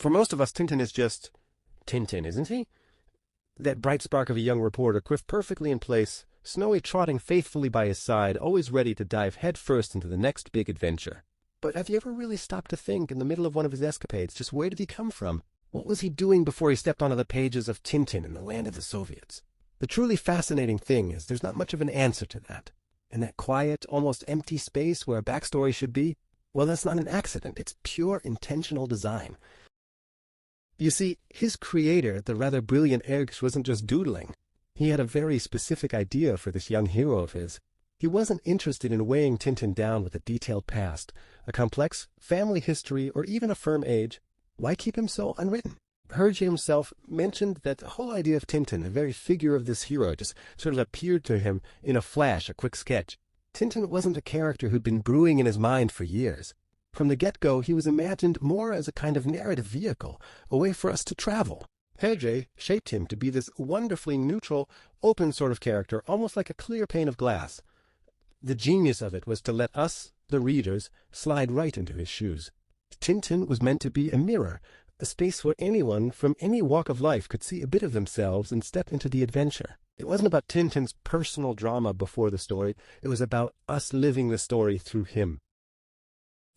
For most of us, Tintin is just Tintin, isn't he? That bright spark of a young reporter, quiff perfectly in place, Snowy trotting faithfully by his side, always ready to dive headfirst into the next big adventure. But have you ever really stopped to think, in the middle of one of his escapades, just where did he come from? What was he doing before he stepped onto the pages of Tintin in the land of the Soviets? The truly fascinating thing is there's not much of an answer to that. And that quiet, almost empty space where a backstory should be, well, that's not an accident. It's pure intentional design. You see, his creator, the rather brilliant Hergé, wasn't just doodling. He had a very specific idea for this young hero of his. He wasn't interested in weighing Tintin down with a detailed past, a complex family history, or even a firm age. Why keep him so unwritten? Hergé himself mentioned that the whole idea of Tintin, the very figure of this hero, just sort of appeared to him in a flash, a quick sketch. Tintin wasn't a character who'd been brewing in his mind for years. From the get-go, he was imagined more as a kind of narrative vehicle, a way for us to travel. Hergé shaped him to be this wonderfully neutral, open sort of character, almost like a clear pane of glass. The genius of it was to let us, the readers, slide right into his shoes. Tintin was meant to be a mirror, a space where anyone from any walk of life could see a bit of themselves and step into the adventure. It wasn't about Tintin's personal drama before the story. It was about us living the story through him.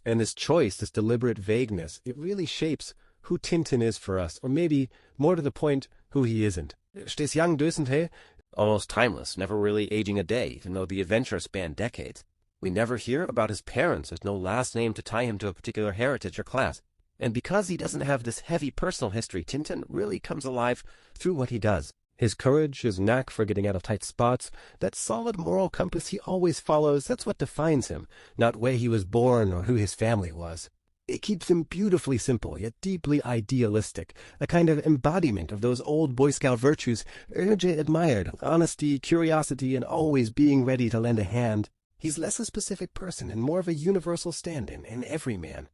And this choice, this deliberate vagueness, it really shapes who Tintin is for us, or maybe, more to the point, who he isn't. Stays young, doesn't he? Almost timeless, never really aging a day, even though the adventure spanned decades. We never hear about his parents. There's no last name to tie him to a particular heritage or class. And because he doesn't have this heavy personal history, Tintin really comes alive through what he does. His courage, his knack for getting out of tight spots, that solid moral compass he always follows, that's what defines him, not where he was born or who his family was. It keeps him beautifully simple, yet deeply idealistic, a kind of embodiment of those old Boy Scout virtues Hergé admired, honesty, curiosity, and always being ready to lend a hand. He's less a specific person and more of a universal stand-in, an everyman.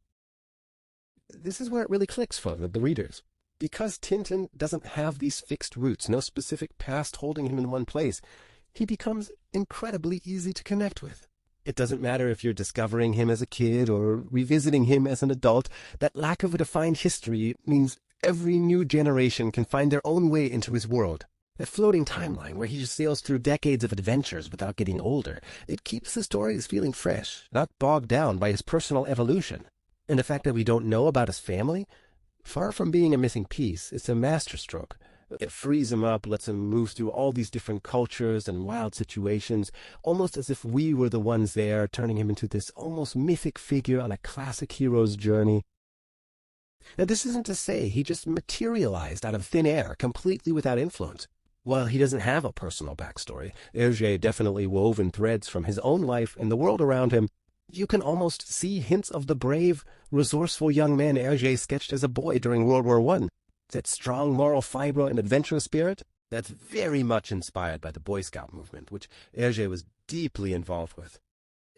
This is where it really clicks for the readers. Because Tintin doesn't have these fixed roots, no specific past holding him in one place, he becomes incredibly easy to connect with. It doesn't matter if you're discovering him as a kid or revisiting him as an adult. That lack of a defined history means every new generation can find their own way into his world. That floating timeline where he just sails through decades of adventures without getting older, it keeps the stories feeling fresh, not bogged down by his personal evolution. And the fact that we don't know about his family, far from being a missing piece, it's a masterstroke. It frees him up, lets him move through all these different cultures and wild situations, almost as if we were the ones there, turning him into this almost mythic figure on a classic hero's journey. Now, this isn't to say he just materialized out of thin air, completely without influence. While he doesn't have a personal backstory, Hergé definitely wove in threads from his own life and the world around him. You can almost see hints of the brave, resourceful young man Hergé sketched as a boy during World War I. That strong moral fiber and adventurous spirit, that's very much inspired by the Boy Scout movement, which Hergé was deeply involved with.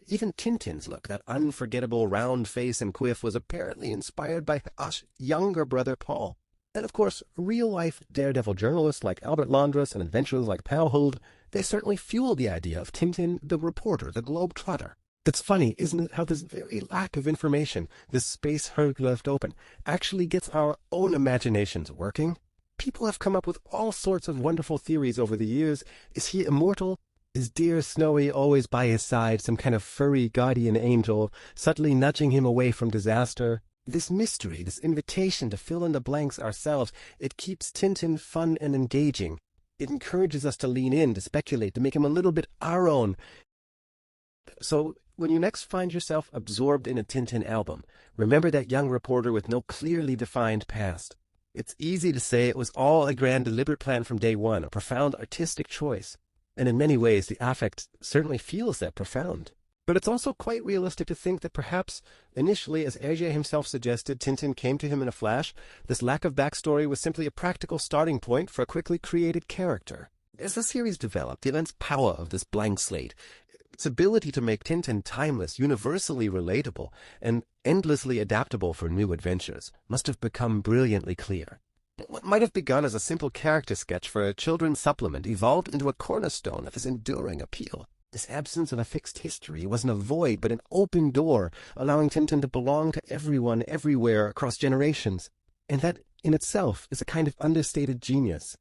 Even Tintin's look, that unforgettable round face and quiff, was apparently inspired by Hergé's younger brother Paul. And of course, real-life daredevil journalists like Albert Landras and adventurers like Pauwholt, they certainly fueled the idea of Tintin the reporter, the globe-trotter. That's funny, isn't it, how this very lack of information, this space Hergé left open, actually gets our own imaginations working? People have come up with all sorts of wonderful theories over the years. Is he immortal? Is dear Snowy always by his side, some kind of furry guardian angel, subtly nudging him away from disaster? This mystery, this invitation to fill in the blanks ourselves, it keeps Tintin fun and engaging. It encourages us to lean in, to speculate, to make him a little bit our own. So, when you next find yourself absorbed in a Tintin album, remember that young reporter with no clearly defined past. It's easy to say it was all a grand deliberate plan from day one, a profound artistic choice. And in many ways, the affect certainly feels that profound. But it's also quite realistic to think that perhaps, initially, as Hergé himself suggested, Tintin came to him in a flash. This lack of backstory was simply a practical starting point for a quickly created character. As the series developed, the immense power of this blank slate, its ability to make Tintin timeless, universally relatable, and endlessly adaptable for new adventures, must have become brilliantly clear. What might have begun as a simple character sketch for a children's supplement evolved into a cornerstone of his enduring appeal. This absence of a fixed history wasn't a void, but an open door, allowing Tintin to belong to everyone, everywhere, across generations. And that, in itself, is a kind of understated genius.